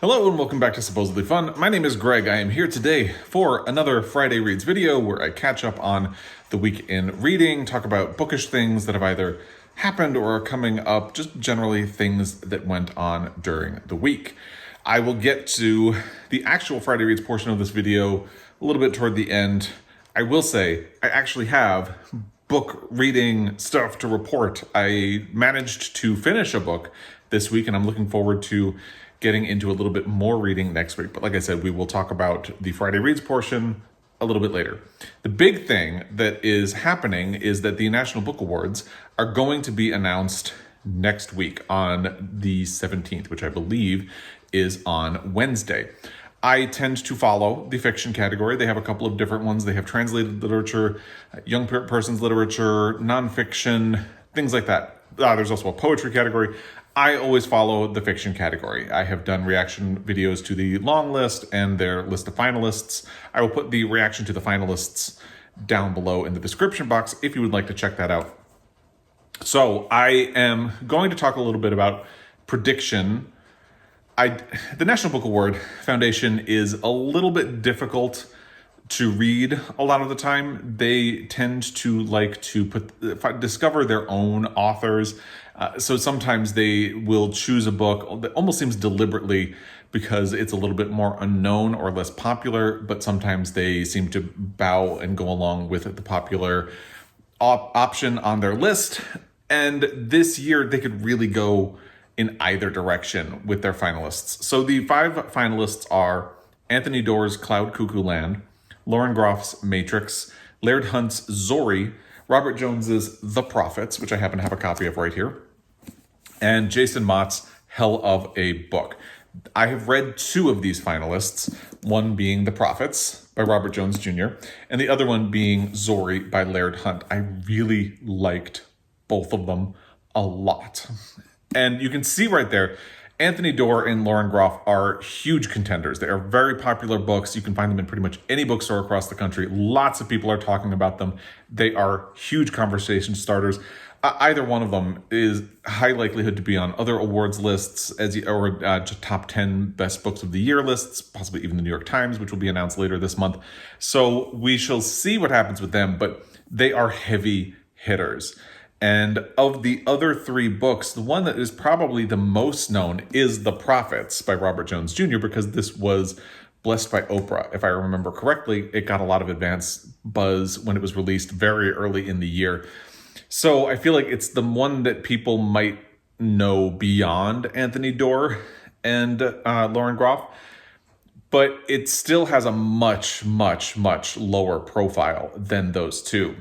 Hello and welcome back to Supposedly Fun. My name is Greg. I am here today for another Friday Reads video where I catch up on the week in reading, talk about bookish things that have either happened or are coming up, just generally things that went on during the week. I will get to the actual Friday Reads portion of this video a little bit toward the end. I will say I actually have book reading stuff to report. I managed to finish a book this week and I'm looking forward to getting into a little bit more reading next week. But like I said, we will talk about the Friday Reads portion a little bit later. The big thing that is happening is that the National Book Awards are going to be announced next week on the 17th, which I believe is on Wednesday. I tend to follow the fiction category. They have a couple of different ones. They have translated literature, young person's literature, nonfiction, things like that. There's also a poetry category. I always follow the fiction category. I have done reaction videos to the long list and their list of finalists. I will put the reaction to the finalists down below in the description box if you would like to check that out. So I am going to talk a little bit about prediction. The National Book Award Foundation is a little bit difficult to read a lot of the time. They tend to like to discover their own authors. So sometimes they will choose a book that almost seems deliberately because it's a little bit more unknown or less popular, but sometimes they seem to bow and go along with the popular option on their list. And this year they could really go in either direction with their finalists. So the 5 finalists are Anthony Doerr's Cloud Cuckoo Land, Lauren Groff's Matrix, Laird Hunt's Zorrie, Robert Jones's The Prophets, which I happen to have a copy of right here, and Jason Mott's Hell of a Book. I have read 2 of these finalists, one being The Prophets by Robert Jones Jr., and the other one being Zorrie by Laird Hunt. I really liked both of them a lot. And you can see right there, Anthony Doerr and Lauren Groff are huge contenders. They are very popular books. You can find them in pretty much any bookstore across the country. Lots of people are talking about them. They are huge conversation starters. Either one of them is high likelihood to be on other awards lists or top 10 best books of the year lists, possibly even the New York Times, which will be announced later this month. So we shall see what happens with them, but they are heavy hitters. And of the other 3 books, the one that is probably the most known is The Prophets by Robert Jones Jr. because this was blessed by Oprah. If I remember correctly, it got a lot of advance buzz when it was released very early in the year. So I feel like it's the one that people might know beyond Anthony Doerr and Lauren Groff, but it still has a much, much, much lower profile than those 2.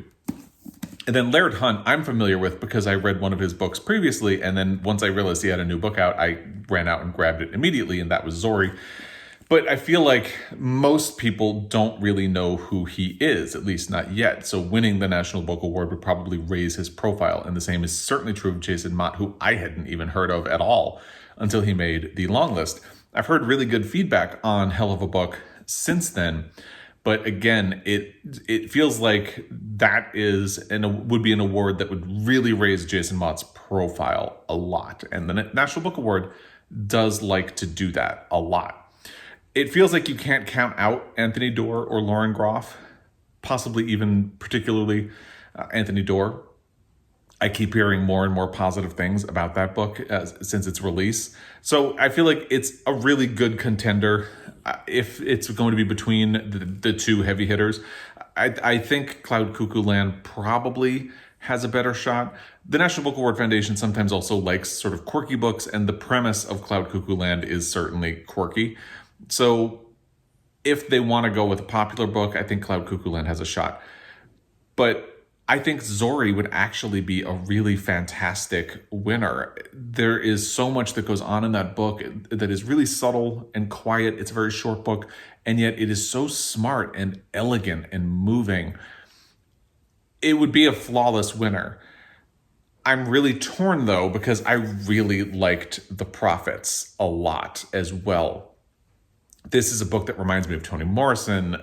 And then Laird Hunt, I'm familiar with because I read one of his books previously, and then once I realized he had a new book out, I ran out and grabbed it immediately, and that was Zorrie. But I feel like most people don't really know who he is, at least not yet. So winning the National Book Award would probably raise his profile, and the same is certainly true of Jason Mott, who I hadn't even heard of at all until he made the long list. I've heard really good feedback on Hell of a Book since then. But again, it feels like that is would be an award that would really raise Jason Mott's profile a lot. And the National Book Award does like to do that a lot. It feels like you can't count out Anthony Doerr or Lauren Groff, possibly even particularly Anthony Doerr. I keep hearing more and more positive things about that book since its release. So I feel like it's a really good contender. If it's going to be between the 2 heavy hitters, I think Cloud Cuckoo Land probably has a better shot. The National Book Award Foundation sometimes also likes sort of quirky books, and the premise of Cloud Cuckoo Land is certainly quirky. So if they want to go with a popular book, I think Cloud Cuckoo Land has a shot. But I think Zorrie would actually be a really fantastic winner. There is so much that goes on in that book that is really subtle and quiet. It's a very short book, and yet it is so smart and elegant and moving. It would be a flawless winner. I'm really torn, though, because I really liked The Prophets a lot as well. This is a book that reminds me of Toni Morrison.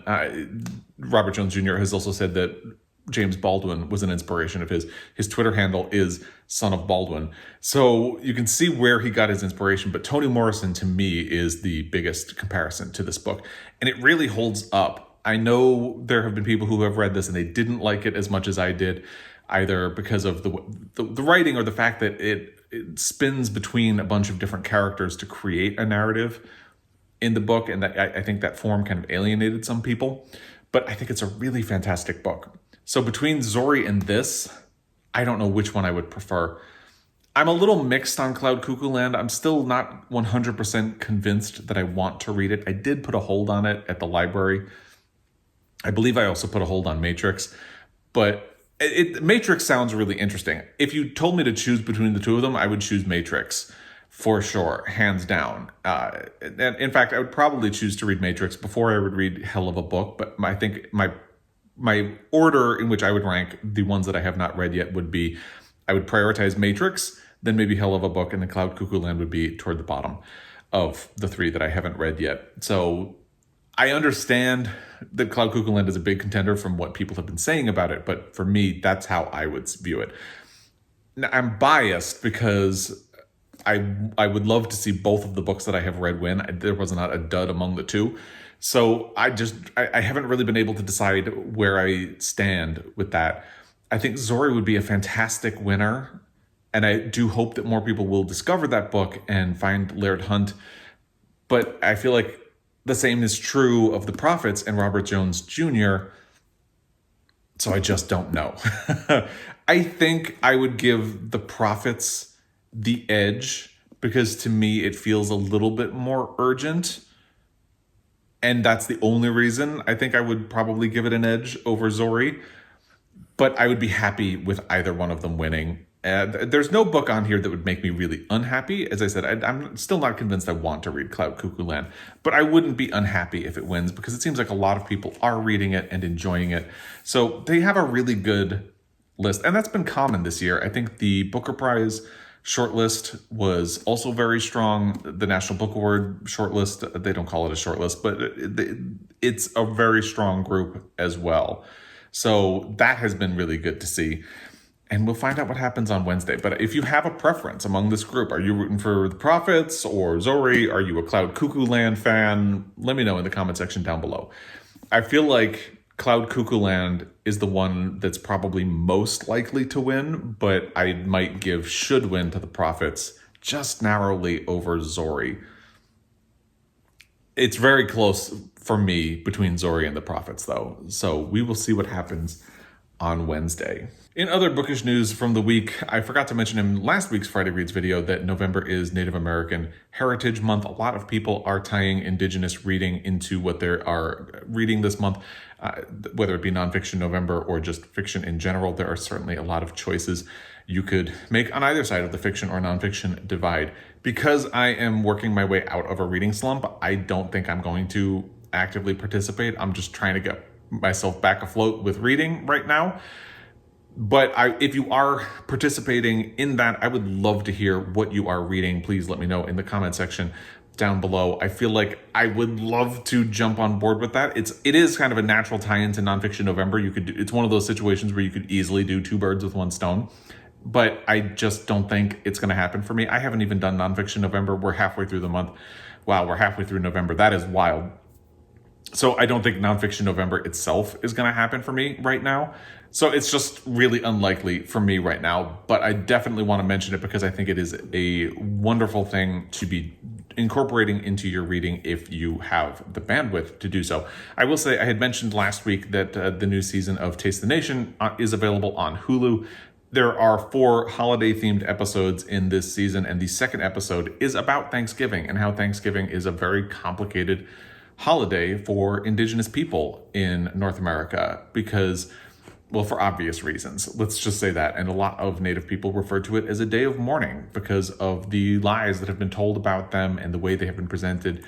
Robert Jones Jr. has also said that James Baldwin was an inspiration of his. His Twitter handle is Son of Baldwin. So you can see where he got his inspiration, but Toni Morrison to me is the biggest comparison to this book. And it really holds up. I know there have been people who have read this and they didn't like it as much as I did, either because of the writing or the fact that it spins between a bunch of different characters to create a narrative in the book. And that I think that form kind of alienated some people. But I think it's a really fantastic book. So between Zorrie and this, I don't know which one I would prefer. I'm a little mixed on Cloud Cuckoo Land. I'm still not 100% convinced that I want to read it. I did put a hold on it at the library. I believe I also put a hold on Matrix. But Matrix sounds really interesting. If you told me to choose between the two of them, I would choose Matrix for sure, hands down. And in fact, I would probably choose to read Matrix before I would read Hell of a Book. But I think my order in which I would rank the ones that I have not read yet would be, I would prioritize Matrix, then maybe Hell of a Book, and then Cloud Cuckoo Land would be toward the bottom of the three that I haven't read yet. So I understand that Cloud Cuckoo Land is a big contender from what people have been saying about it, but for me, that's how I would view it. Now, I'm biased because I would love to see both of the books that I have read win. There was not a dud among the two. So I haven't really been able to decide where I stand with that. I think Zorrie would be a fantastic winner. And I do hope that more people will discover that book and find Laird Hunt. But I feel like the same is true of The Prophets and Robert Jones Jr. So I just don't know. I think I would give The Prophets the edge because to me it feels a little bit more urgent. And that's the only reason I think I would probably give it an edge over Zorrie. But I would be happy with either one of them winning. There's no book on here that would make me really unhappy. As I said, I'm still not convinced I want to read Cloud Cuckoo Land. But I wouldn't be unhappy if it wins because it seems like a lot of people are reading it and enjoying it. So they have a really good list. And that's been common this year. I think the Booker Prize shortlist was also very strong. The National Book Award shortlist, they don't call it a shortlist, but it's a very strong group as well. So that has been really good to see. And we'll find out what happens on Wednesday. But if you have a preference among this group, are you rooting for The Prophets or Zorrie? Are you a Cloud Cuckoo Land fan? Let me know in the comment section down below. I feel like Cloud Cuckoo Land is the one that's probably most likely to win, but I might give should win to The Prophets just narrowly over Zorrie. It's very close for me between Zorrie and The Prophets, though. So we will see what happens on Wednesday. In other bookish news from the week, I forgot to mention in last week's Friday Reads video that November is Native American Heritage Month. A lot of people are tying Indigenous reading into what they are reading this month, whether it be nonfiction November or just fiction in general. There are certainly a lot of choices you could make on either side of the fiction or nonfiction divide. Because I am working my way out of a reading slump, I don't think I'm going to actively participate. I'm just trying to get myself back afloat with reading right now. But if you are participating in that, I would love to hear what you are reading. Please let me know in the comment section down below. I feel like I would love to jump on board with that. It is kind of a natural tie-in to Nonfiction November. It's one of those situations where you could easily do two birds with one stone. But I just don't think it's going to happen for me. I haven't even done Nonfiction November. We're halfway through the month. Wow, we're halfway through November. That is wild. So I don't think Nonfiction November itself is going to happen for me right now. So it's just really unlikely for me right now. But I definitely want to mention it because I think it is a wonderful thing to be incorporating into your reading if you have the bandwidth to do so. I will say I had mentioned last week that the new season of Taste the Nation is available on Hulu. There are 4 holiday-themed episodes in this season, and the second episode is about Thanksgiving and how Thanksgiving is a very complicated holiday for Indigenous people in North America because, well, for obvious reasons. Let's just say that. And a lot of Native people refer to it as a day of mourning because of the lies that have been told about them and the way they have been presented.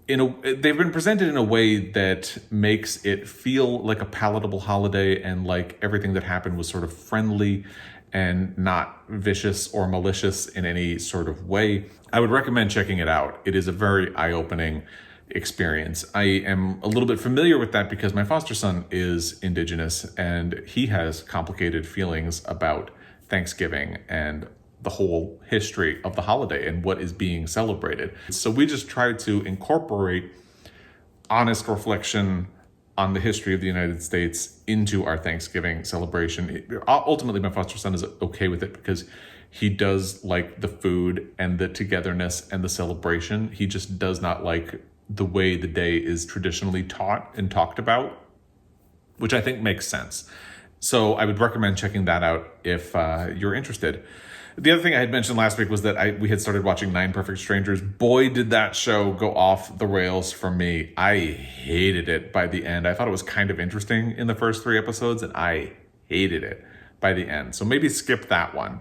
They've been presented in a way that makes it feel like a palatable holiday and like everything that happened was sort of friendly and not vicious or malicious in any sort of way. I would recommend checking it out. It is a very eye-opening experience. I am a little bit familiar with that because my foster son is Indigenous and he has complicated feelings about Thanksgiving and the whole history of the holiday and what is being celebrated. So we just try to incorporate honest reflection on the history of the United States into our Thanksgiving celebration. Ultimately, my foster son is okay with it because he does like the food and the togetherness and the celebration. He just does not like the way the day is traditionally taught and talked about, which I think makes sense. So I would recommend checking that out if you're interested. The other thing I had mentioned last week was that we had started watching 9 Perfect Strangers. Boy, did that show go off the rails for me. I hated it by the end. I thought it was kind of interesting in the first 3 episodes, and I hated it by the end. So maybe skip that one.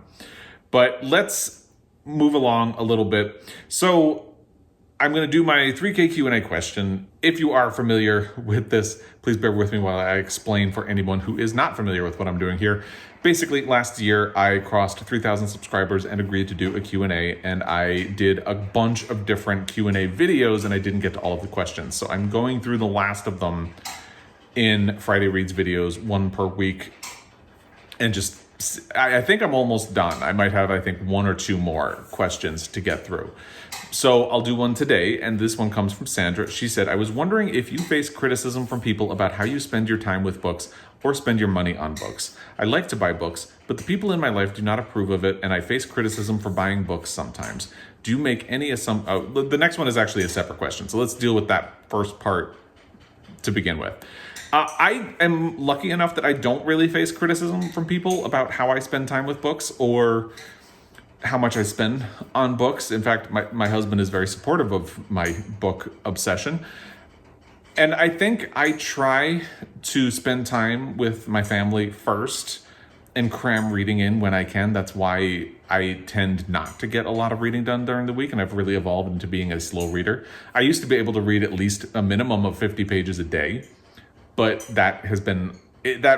But let's move along a little bit. So I'm going to do my 3K Q&A question. If you are familiar with this, please bear with me while I explain for anyone who is not familiar with what I'm doing here. Basically, last year, I crossed 3,000 subscribers and agreed to do a Q&A, and I did a bunch of different Q&A videos, and I didn't get to all of the questions. So I'm going through the last of them in Friday Reads videos, 1 per week, and just, I think I'm almost done. I might have, 1 or 2 more questions to get through. So I'll do one today, and this one comes from Sandra. She said, I was wondering if you face criticism from people about how you spend your time with books or spend your money on books. I like to buy books, but the people in my life do not approve of it, and I face criticism for buying books sometimes. Do you make any assumption? Oh, the next one is actually a separate question, so let's deal with that first part to begin with. I am lucky enough that I don't really face criticism from people about how I spend time with books or how much I spend on books. In fact, my husband is very supportive of my book obsession. And I think I try to spend time with my family first and cram reading in when I can. That's why I tend not to get a lot of reading done during the week, and I've really evolved into being a slow reader. I used to be able to read at least a minimum of 50 pages a day, but that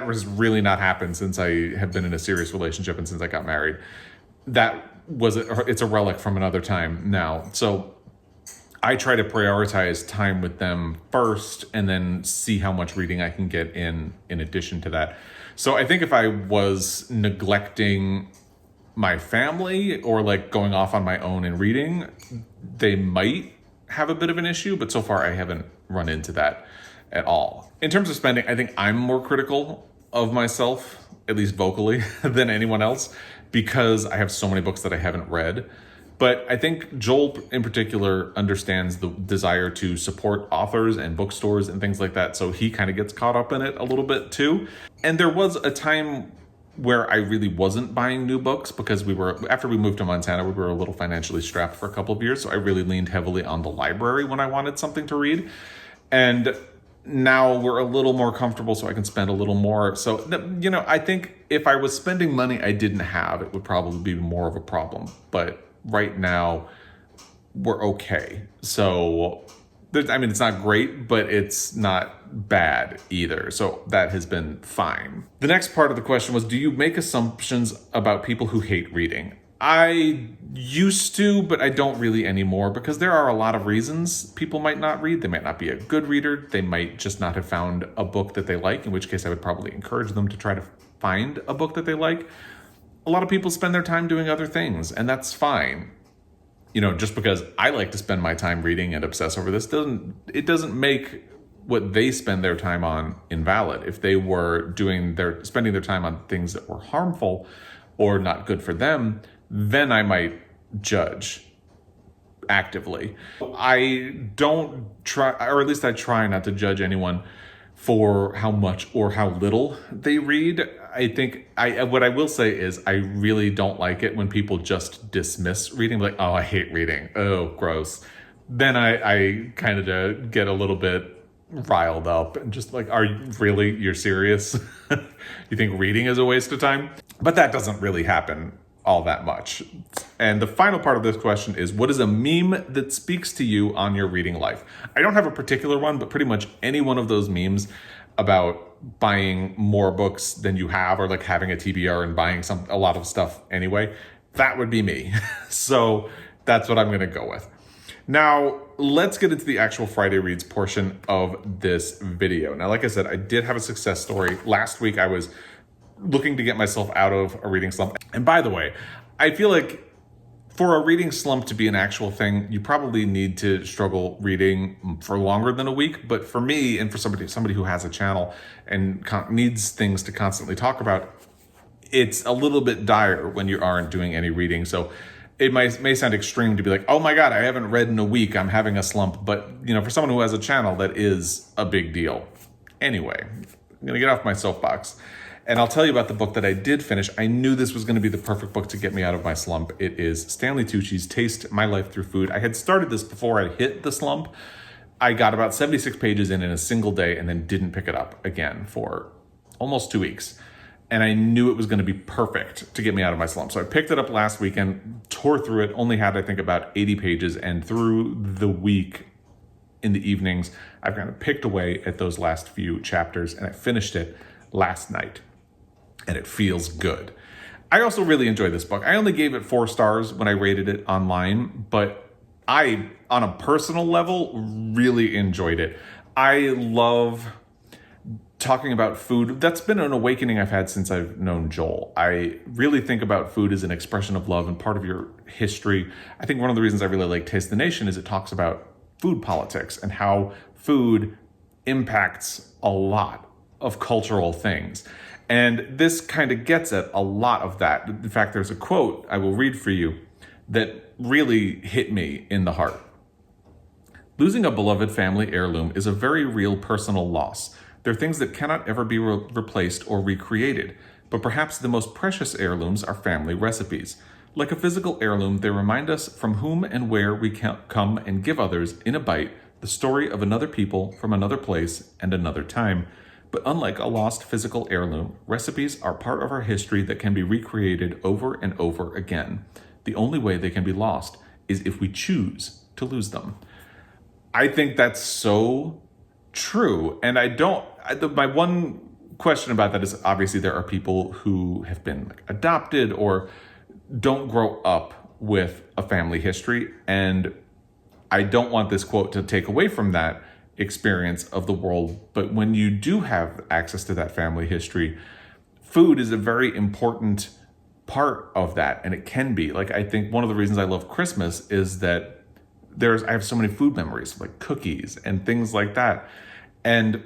was really not happened since I have been in a serious relationship and since I got married. It's a relic from another time now. So I try to prioritize time with them first and then see how much reading I can get in addition to that. So I think if I was neglecting my family or like going off on my own and reading, they might have a bit of an issue, but so far I haven't run into that at all. In terms of spending, I think I'm more critical of myself, at least vocally, than anyone else because I have so many books that I haven't read. But I think Joel in particular understands the desire to support authors and bookstores and things like that. So he kind of gets caught up in it a little bit too. And there was a time where I really wasn't buying new books because after we moved to Montana, we were a little financially strapped for a couple of years. So I really leaned heavily on the library when I wanted something to read. And now we're a little more comfortable so I can spend a little more. So, I think if I was spending money I didn't have, it would probably be more of a problem. But right now we're okay. So, it's not great, but it's not bad either. So that has been fine. The next part of the question was, do you make assumptions about people who hate reading? I used to, but I don't really anymore because there are a lot of reasons people might not read. They might not be a good reader. They might just not have found a book that they like, in which case I would probably encourage them to try to find a book that they like. A lot of people spend their time doing other things, and that's fine. Just because I like to spend my time reading and obsess over this doesn't make what they spend their time on invalid. If they were spending their time on things that were harmful or not good for them, then I might judge actively. I don't try, or at least I try not to judge anyone for how much or how little they read. I think what I will say is I really don't like it when people just dismiss reading, like, oh, I hate reading. Oh, gross. Then I kind of get a little bit riled up and just like, you're serious? You think reading is a waste of time? But that doesn't really happen all that much. And the final part of this question is, what is a meme that speaks to you on your reading life? I don't have a particular one, but pretty much any one of those memes about buying more books than you have, or like having a TBR and buying a lot of stuff anyway, that would be me. So that's what I'm going to go with. Now, let's get into the actual Friday Reads portion of this video. Now, like I said, I did have a success story. Last week, I was looking to get myself out of a reading slump. And by the way, I feel like for a reading slump to be an actual thing, you probably need to struggle reading for longer than a week. But for me, and for somebody who has a channel and needs things to constantly talk about, it's a little bit dire when you aren't doing any reading. So it may sound extreme to be like, oh my God, I haven't read in a week, I'm having a slump. But for someone who has a channel, that is a big deal. Anyway, I'm gonna get off my soapbox. And I'll tell you about the book that I did finish. I knew this was going to be the perfect book to get me out of my slump. It is Stanley Tucci's Taste My Life Through Food. I had started this before I hit the slump. I got about 76 pages in a single day and then didn't pick it up again for almost 2 weeks. And I knew it was going to be perfect to get me out of my slump. So I picked it up last weekend, tore through it, only had, I think, about 80 pages. And through the week, in the evenings, I've kind of picked away at those last few chapters, and I finished it last night. And it feels good. I also really enjoyed this book. I only gave it 4 stars when I rated it online, but I, on a personal level, really enjoyed it. I love talking about food. That's been an awakening I've had since I've known Joel. I really think about food as an expression of love and part of your history. I think one of the reasons I really like Taste the Nation is it talks about food politics and how food impacts a lot of cultural things. And this kind of gets at a lot of that. In fact, there's a quote I will read for you that really hit me in the heart. Losing a beloved family heirloom is a very real personal loss. They're things that cannot ever be replaced or recreated. But perhaps the most precious heirlooms are family recipes. Like a physical heirloom, they remind us from whom and where we can come and give others, in a bite, the story of another people from another place and another time. But unlike a lost physical heirloom, recipes are part of our history that can be recreated over and over again. The only way they can be lost is if we choose to lose them. I think that's so true. And my one question about that is obviously there are people who have been adopted or don't grow up with a family history. And I don't want this quote to take away from that experience of the world. But when you do have access to that family history, food is a very important part of that. And it can be. Like, I think one of the reasons I love Christmas is that I have so many food memories, like cookies and things like that. And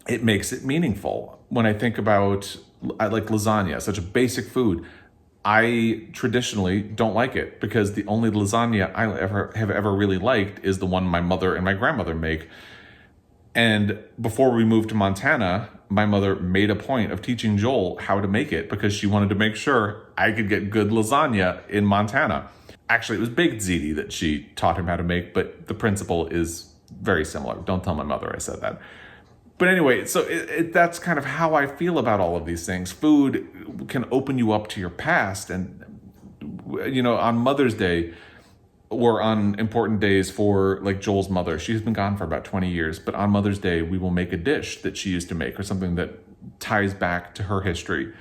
it makes it meaningful. When I think about, I like lasagna, such a basic food. I traditionally don't like it because the only lasagna I have ever really liked is the one my mother and my grandmother make. And before we moved to Montana, my mother made a point of teaching Joel how to make it because she wanted to make sure I could get good lasagna in Montana. Actually, it was baked ziti that she taught him how to make, but the principle is very similar. Don't tell my mother I said that. But anyway, so that's kind of how I feel about all of these things. Food can open you up to your past. And, on Mother's Day or on important days for like Joel's mother, she's been gone for about 20 years. But on Mother's Day, we will make a dish that she used to make or something that ties back to her history.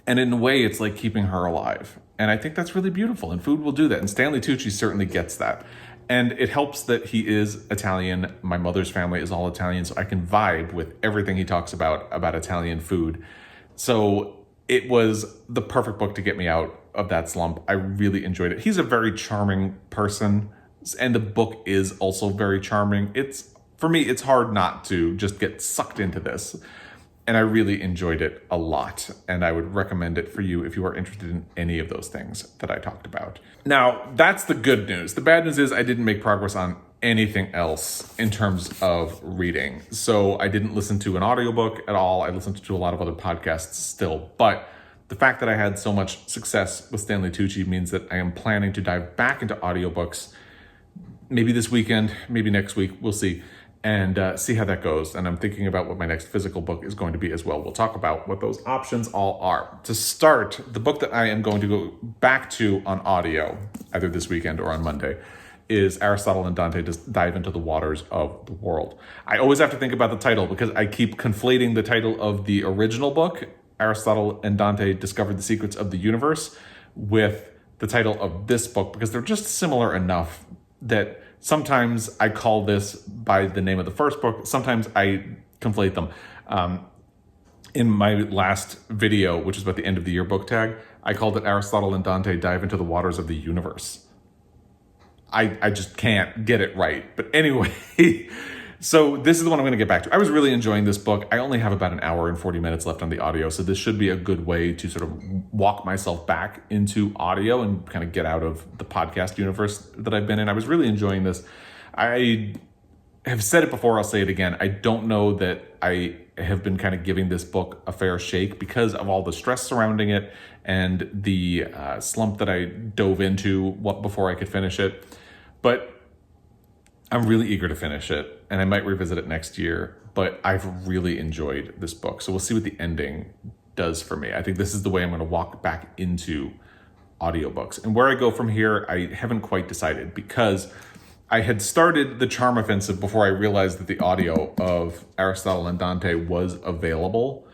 And in a way, it's like keeping her alive. And I think that's really beautiful. And food will do that. And Stanley Tucci certainly gets that. And it helps that he is Italian. My mother's family is all Italian, so I can vibe with everything he talks about Italian food. So it was the perfect book to get me out of that slump. I really enjoyed it. He's a very charming person, and the book is also very charming. For me, it's hard not to just get sucked into this. And I really enjoyed it a lot. And I would recommend it for you if you are interested in any of those things that I talked about. Now, that's the good news. The bad news is I didn't make progress on anything else in terms of reading. So I didn't listen to an audiobook at all. I listened to a lot of other podcasts still. But the fact that I had so much success with Stanley Tucci means that I am planning to dive back into audiobooks maybe this weekend, maybe next week. We'll see. And see how that goes. And I'm thinking about what my next physical book is going to be as well. We'll talk about what those options all are. To start, the book that I am going to go back to on audio, either this weekend or on Monday, is Aristotle and Dante Dive into the Waters of the World. I always have to think about the title because I keep conflating the title of the original book, Aristotle and Dante Discovered the Secrets of the Universe, with the title of this book because they're just similar enough that sometimes I call this by the name of the first book. Sometimes I conflate them. In my last video, which is about the end of the year book tag, I called it Aristotle and Dante Dive into the Waters of the Universe. I just can't get it right. But anyway, so this is the one I'm going to get back to. I was really enjoying this book. I only have about an hour and 40 minutes left on the audio, so this should be a good way to sort of walk myself back into audio and kind of get out of the podcast universe that I've been in. I was really enjoying this. I have said it before, I'll say it again. I don't know that I have been kind of giving this book a fair shake because of all the stress surrounding it and the slump that I dove into before I could finish it. But I'm really eager to finish it, and I might revisit it next year, but I've really enjoyed this book. So we'll see what the ending does for me. I think this is the way I'm going to walk back into audiobooks. And where I go from here, I haven't quite decided because I had started the Charm Offensive before I realized that the audio of Aristotle and Dante was available.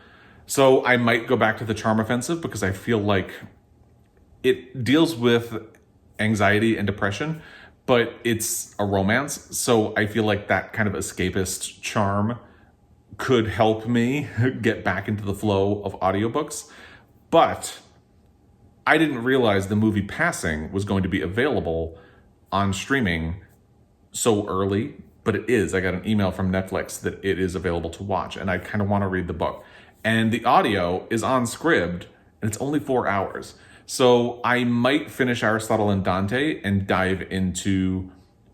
So I might go back to the Charm Offensive because I feel like it deals with anxiety and depression, but it's a romance. So I feel like that kind of escapist charm could help me get back into the flow of audiobooks. But I didn't realize the movie Passing was going to be available on streaming so early, but it is. I got an email from Netflix that it is available to watch, and I kind of want to read the book. And the audio is on Scribd, and it's only 4 hours. So I might finish Aristotle and Dante and dive into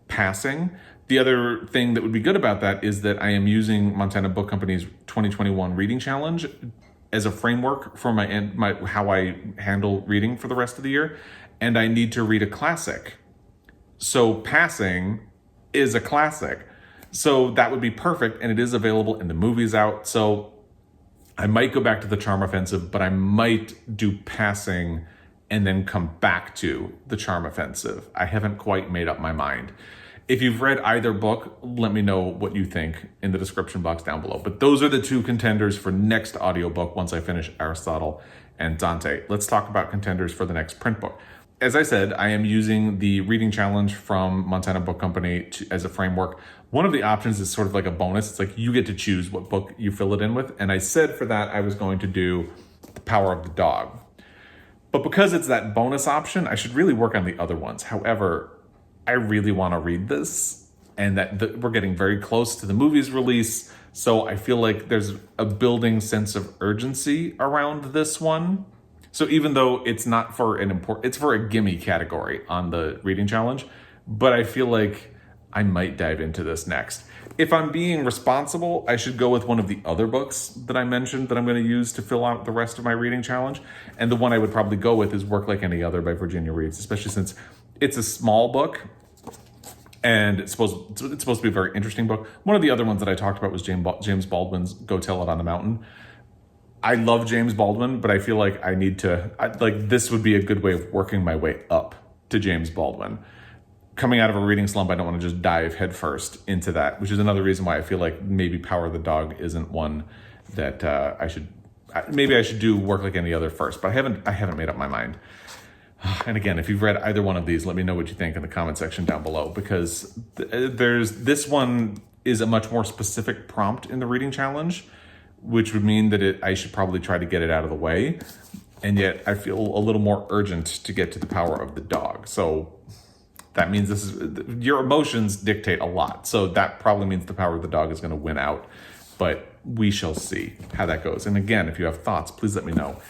Passing. The other thing that would be good about that is that I am using Montana Book Company's 2021 Reading Challenge as a framework for my how I handle reading for the rest of the year, and I need to read a classic. So Passing is a classic. So that would be perfect, and it is available and the movie's out. So I might go back to the Charm Offensive, but I might do Passing and then come back to the Charm Offensive. I haven't quite made up my mind. If you've read either book, let me know what you think in the description box down below. But those are the two contenders for next audiobook once I finish Aristotle and Dante. Let's talk about contenders for the next print book. As I said, I am using the reading challenge from Montana Book Company as a framework. One of the options is sort of like a bonus. It's like you get to choose what book you fill it in with. And I said for that, I was going to do The Power of the Dog. But because it's that bonus option, I should really work on the other ones. However, I really want to read this, and that we're getting very close to the movie's release. So I feel like there's a building sense of urgency around this one. So even though it's not for it's for a gimme category on the reading challenge, but I feel like I might dive into this next. If I'm being responsible, I should go with one of the other books that I mentioned that I'm going to use to fill out the rest of my reading challenge. And the one I would probably go with is Work Like Any Other by Virginia Reeves, especially since it's a small book and it's supposed to be a very interesting book. One of the other ones that I talked about was James Baldwin's Go Tell It on the Mountain. I love James Baldwin, but I feel like this would be a good way of working my way up to James Baldwin. Coming out of a reading slump, I don't want to just dive headfirst into that, which is another reason why I feel like maybe Power of the Dog isn't one that I should do Work Like Any Other first, but I haven't made up my mind. And again, if you've read either one of these, let me know what you think in the comment section down below, because this one is a much more specific prompt in the reading challenge, which would mean that I should probably try to get it out of the way. And yet I feel a little more urgent to get to The Power of the Dog. So that means your emotions dictate a lot. So that probably means The Power of the Dog is going to win out, but we shall see how that goes. And again, if you have thoughts, please let me know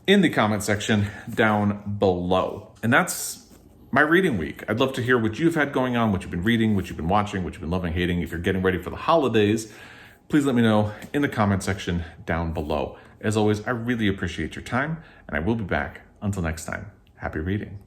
in the comment section down below. And that's my reading week. I'd love to hear what you've had going on, what you've been reading, what you've been watching, what you've been loving, hating. If you're getting ready for the holidays, please let me know in the comment section down below. As always, I really appreciate your time, and I will be back. Until next time, happy reading.